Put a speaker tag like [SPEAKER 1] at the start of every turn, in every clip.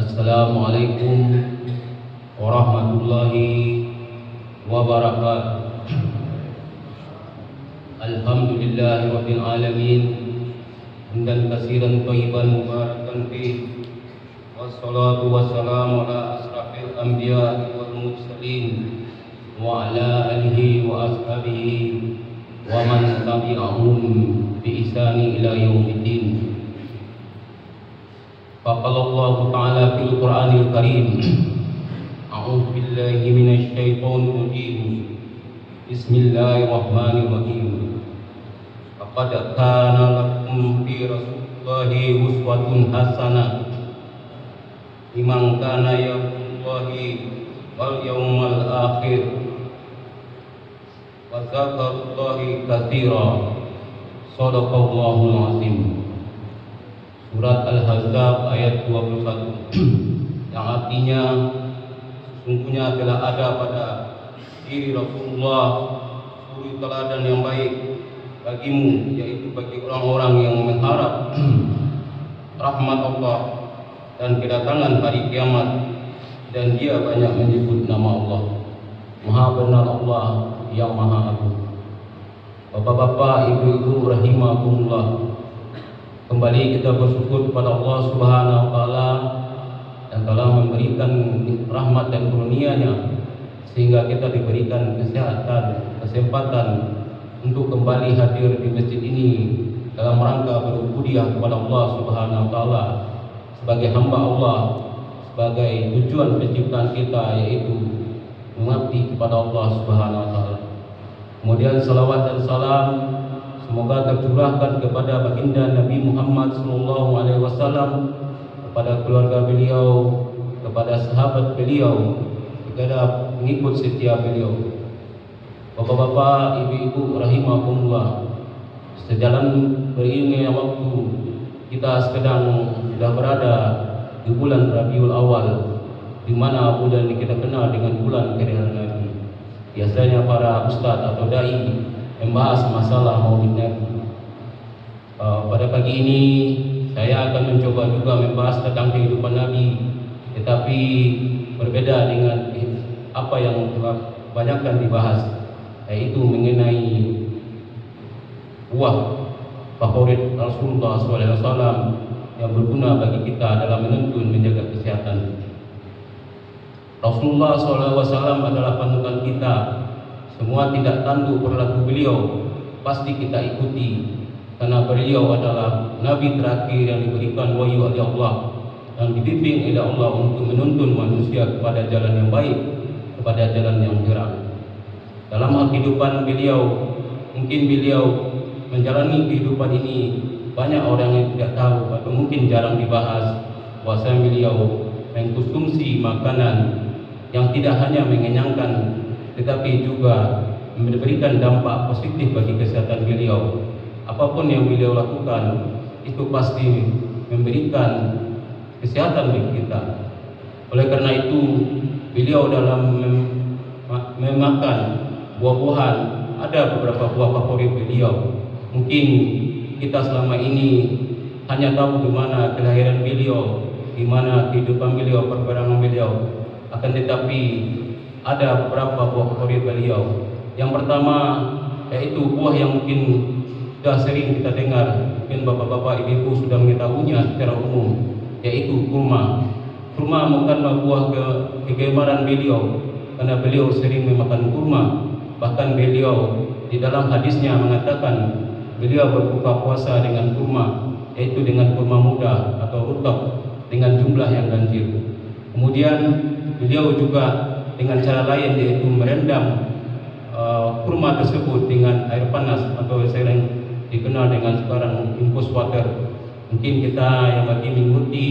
[SPEAKER 1] Assalamualaikum warahmatullahi wabarakatuh. Alhamdulillahi rabbil alamin, hamdan katsiran thayyiban mubarakan fi, wassalatu wassalamu ala asrafil anbiya'i wal mursalin wa ala alihi wa ashabihi wa man tabi'ahum bi ihsani ila yaumiddin. Faqala Allah Ta'ala fil Qur'anil Karim, a'udzu billahi minasy syaithanir rajim. Bismillahirrahmanirrahim. Laqad kana lakum fi Rasulillahi uswatun hasanah liman kana yarjullahi wal yawmal akhir wa dzakarallahi katsira. Shadaqallahul azim. Surat Al-Ahzab ayat 21 yang artinya sesungguhnya telah ada pada diri Rasulullah suri teladan yang baik bagimu, yaitu bagi orang-orang yang mengharap rahmat Allah dan kedatangan hari kiamat, dan dia banyak menyebut nama Allah. Maha benar Allah yang maha agung. Bapak-bapak, ibu-ibu rahimakumullah, kembali kita bersyukur kepada Allah Subhanahu wa Ta'ala yang telah memberikan rahmat dan karunia-Nya sehingga kita diberikan kesempatan untuk kembali hadir di masjid ini dalam rangka berubudiyah kepada Allah Subhanahu wa Ta'ala sebagai hamba Allah, sebagai tujuan penciptaan kita, yaitu mengabdi kepada Allah Subhanahu wa Ta'ala. Kemudian salawat dan salam semoga tercurahkan kepada baginda Nabi Muhammad SAW, kepada keluarga beliau, kepada sahabat beliau, kepada pengikut setia beliau. Bapak-bapak, ibu-ibu rahimakumullah, sejalan beriringnya waktu, kita sudah berada di bulan Rabiul Awal, di mana bulan ini kita kenal dengan bulan kelahiran Nabi. Biasanya para ustadz atau dai membahas masalah Maulid Nabi. Pada pagi ini saya akan mencoba juga membahas tentang kehidupan Nabi, tetapi berbeda dengan apa yang telah banyakkan dibahas, yaitu mengenai buah favorit Rasulullah SAW yang berguna bagi kita dalam menuntun menjaga kesehatan. Rasulullah SAW adalah panutan kita. Semua tindak tanduk perilaku beliau pasti kita ikuti, karena beliau adalah Nabi terakhir yang diberikan wahyu oleh Allah dan dibimbing oleh Allah untuk menuntun manusia kepada jalan yang baik, kepada jalan yang terang. Dalam hal kehidupan beliau, mungkin beliau menjalani kehidupan ini banyak orang yang tidak tahu atau mungkin jarang dibahas, bahwa beliau mengkonsumsi makanan yang tidak hanya mengenyangkan tetapi juga memberikan dampak positif bagi kesehatan beliau. Apapun yang beliau lakukan itu pasti memberikan kesehatan bagi kita. Oleh karena itu, beliau dalam memakan buah-buahan, ada beberapa buah favorit beliau. Mungkin kita selama ini hanya tahu di mana kelahiran beliau, di mana kehidupan beliau, perjalanan beliau. Akan tetapi ada beberapa buah favorit beliau. Yang pertama yaitu buah yang mungkin sudah sering kita dengar, mungkin bapak-bapak, ibu-ibu sudah mengetahuinya secara umum, yaitu kurma. Kurma bukanlah buah kegemaran beliau, karena beliau sering memakan kurma. Bahkan beliau di dalam hadisnya mengatakan beliau berbuka puasa dengan kurma, yaitu dengan kurma muda atau rutab dengan jumlah yang ganjil. Kemudian beliau juga dengan cara lain, yaitu merendam kurma tersebut dengan air panas atau sering dikenal dengan sekarang infus water. Mungkin kita yang lagi mengikuti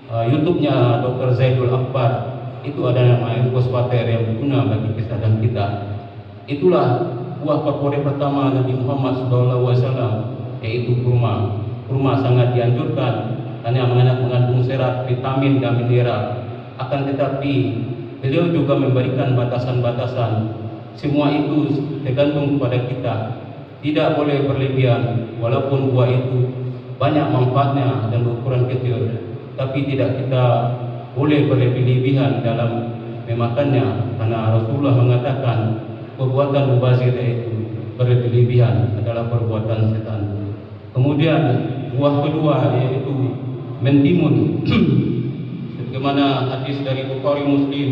[SPEAKER 1] YouTube-nya Dr. Zaidul Akbar, itu ada nama infus water yang berguna bagi kesehatan kita. Itulah buah favorit pertama Nabi Muhammad SAW, yaitu kurma. Kurma sangat dianjurkan karena mengandung serat, vitamin dan mineral. Akan tetapi beliau juga memberikan batasan-batasan. Semua itu tergantung kepada kita. Tidak boleh berlebihan, walaupun buah itu banyak manfaatnya dan berukuran kecil. tapi tidak kita boleh berlebihan dalam memakannya, karena Rasulullah mengatakan perbuatan mubazir itu berlebihan adalah perbuatan setan. Kemudian buah kedua yaitu mentimun sebagaimana hadis dari Bukhari Muslim,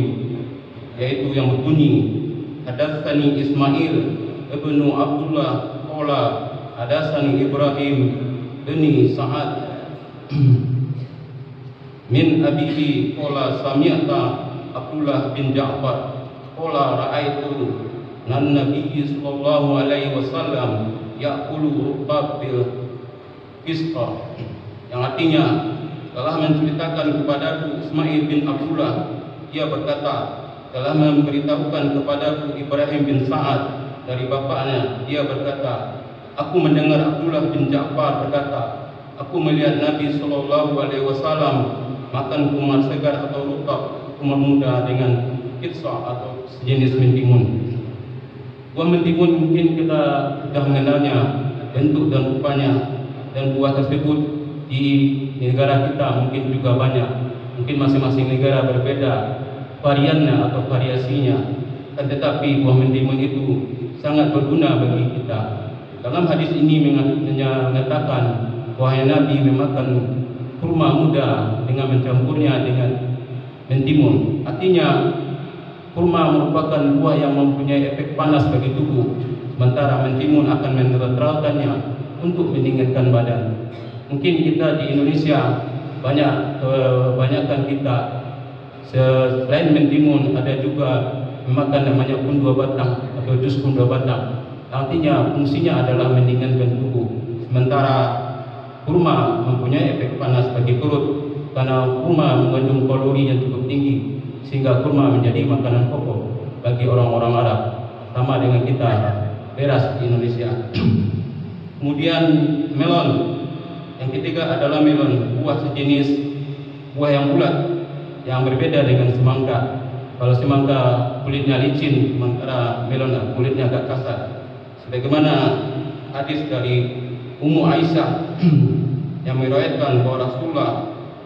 [SPEAKER 1] yaitu yang berbunyi, hadatsani Ismail ibnu Abdullah qala hadatsani Ibrahim bin Sa'ad min abihi qala sami'ta Abdullah bin Ja'far qala ra'aitu nan Nabi sallallahu alaihi wasallam ya'kulu rutbah bil fisqa, yang artinya telah menceritakan kepadaku Ismail bin Abdullah, dia berkata telah memberitahukan kepadaku Ibrahim bin Sa'ad dari bapaknya, dia berkata aku mendengar Abdullah bin Ja'far berkata, aku melihat Nabi sallallahu alaihi wasallam makan kumar segar atau rutab, kumar muda dengan kitsa atau sejenis mentimun. Buah mentimun mungkin kita sudah mengenalnya bentuk dan rupanya, dan buah tersebut di negara kita mungkin juga banyak. Mungkin masing-masing negara berbeda variannya atau variasinya, kan tetapi buah mentimun itu sangat berguna bagi kita. Dalam hadis ini mengatakan wahai Nabi memakan kurma muda dengan mencampurnya dengan mentimun. Artinya kurma merupakan buah yang mempunyai efek panas bagi tubuh, sementara mentimun akan menetralkannya untuk mendinginkan badan. Mungkin kita di Indonesia kebanyakan kita selain mentimun ada juga memakan namanya pun 2 batang atau jus pun 2 batang. Artinya fungsinya adalah mendinginkan tubuh, sementara kurma mempunyai efek panas bagi perut karena kurma mengandung kalori yang cukup tinggi, sehingga kurma menjadi makanan pokok bagi orang-orang Arab, sama dengan kita beras di Indonesia. Kemudian melon, yang ketiga adalah melon, buah sejenis buah yang bulat yang berbeda dengan semangka. Kalau semangka kulitnya licin, sementara melon kulitnya agak kasar. Sebagaimana hadis dari Ummu Aisyah yang meriwayatkan bahwa Rasulullah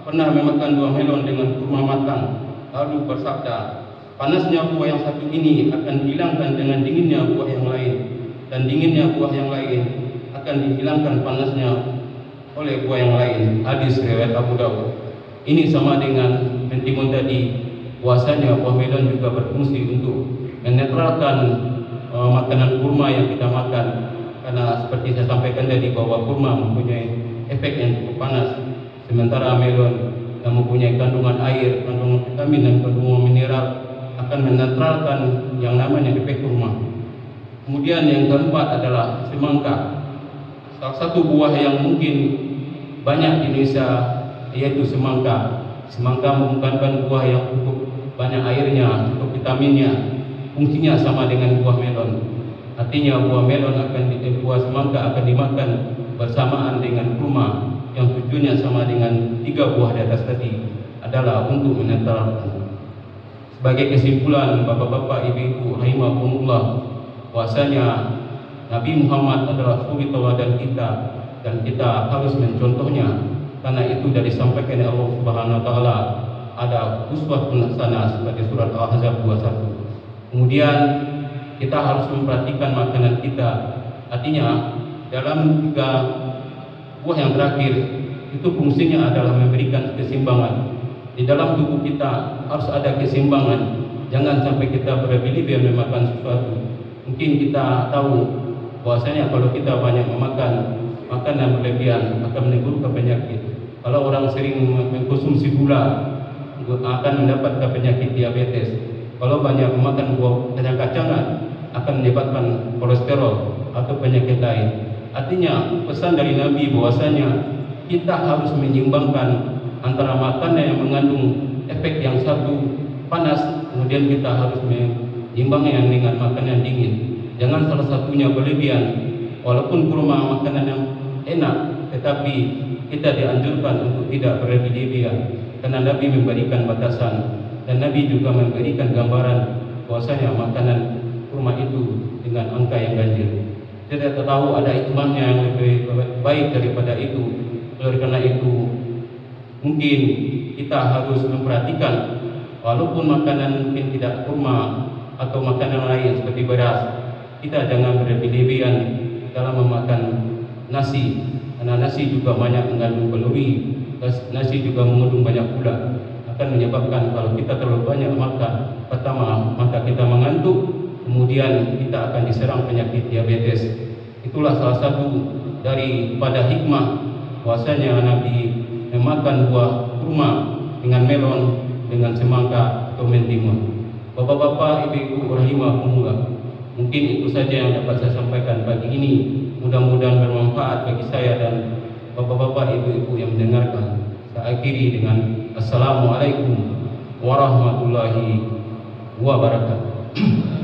[SPEAKER 1] pernah memakan buah melon dengan kurma matang, lalu bersabda, panasnya buah yang satu ini akan dihilangkan dengan dinginnya buah yang lain, dan dinginnya buah yang lain akan dihilangkan panasnya oleh buah yang lain. Hadis riwayat Abu Dawud. Ini sama dengan mentimun tadi, puasanya buah melon juga berfungsi untuk menetralkan makanan kurma yang kita makan, karena seperti saya sampaikan tadi bahwa kurma mempunyai efek yang cukup panas, sementara melon yang mempunyai kandungan air, kandungan vitamin dan kandungan mineral akan menetralkan yang namanya efek kurma. Kemudian yang keempat adalah semangka, salah satu buah yang mungkin banyak di Indonesia yaitu semangka. Semangka merupakan buah yang cukup banyak airnya, cukup vitaminnya. Fungsinya sama dengan buah melon. Artinya buah semangka akan dimakan bersamaan dengan kurma, yang tujuannya sama dengan 3 buah di atas tadi, adalah untuk menetralkan. Sebagai kesimpulan, bapak-bapak, ibu-ibu, rahimakumullah, bahwasanya Nabi Muhammad adalah suri teladan kita, dan kita harus mencontohnya. Karena itu dari disampaikan oleh Allah Subhanahu wa taala, ada uswatun hasanah sebagai surat Al-Ahzab 21. Kemudian kita harus memperhatikan makanan kita. Artinya dalam 3 buah yang terakhir itu fungsinya adalah memberikan keseimbangan. Di dalam tubuh kita harus ada keseimbangan. Jangan sampai kita berlebihan memakan sesuatu. Mungkin kita tahu bahwasanya kalau kita banyak memakan makanan berlebihan akan menimbulkan penyakit. Kalau orang sering mengkonsumsi gula akan mendapatkan penyakit diabetes. Kalau banyak memakan buah kacang-kacangan akan menyebabkan kolesterol atau penyakit lain. Artinya pesan dari Nabi bahwasanya kita harus menyeimbangkan antara makanan yang mengandung efek yang satu panas, kemudian kita harus menyeimbangnya dengan makanan dingin. Jangan salah satunya berlebihan. Walaupun kurma makanan yang enak, tetapi kita dianjurkan untuk tidak berlebihan, karena Nabi memberikan batasan. Dan Nabi juga memberikan gambaran bahwasanya makanan kurma itu dengan angka yang ganjil. Kita tahu ada hikmahnya yang lebih baik daripada itu. Oleh karena itu, mungkin kita harus memperhatikan, walaupun makanan mungkin tidak kurma atau makanan lain seperti beras, kita jangan berlebih-lebihan dalam memakan nasi, karena nasi juga banyak mengandung kalori, nasi juga mengandung banyak gula, akan menyebabkan kalau kita terlalu banyak makan, pertama maka kita mengantuk, kemudian kita akan diserang penyakit diabetes. Itulah salah satu daripada hikmah bahwasanya Nabi memakan buah kurma dengan melon, dengan semangka atau mentimun. Bapak-bapak, ibu-ibu rahimakumullah, mungkin itu saja yang dapat saya sampaikan pagi ini. Mudah-mudahan bermanfaat bagi saya dan bapak-bapak, ibu-ibu yang mendengarkan. Saya akhiri dengan Assalamualaikum warahmatullahi wabarakatuh.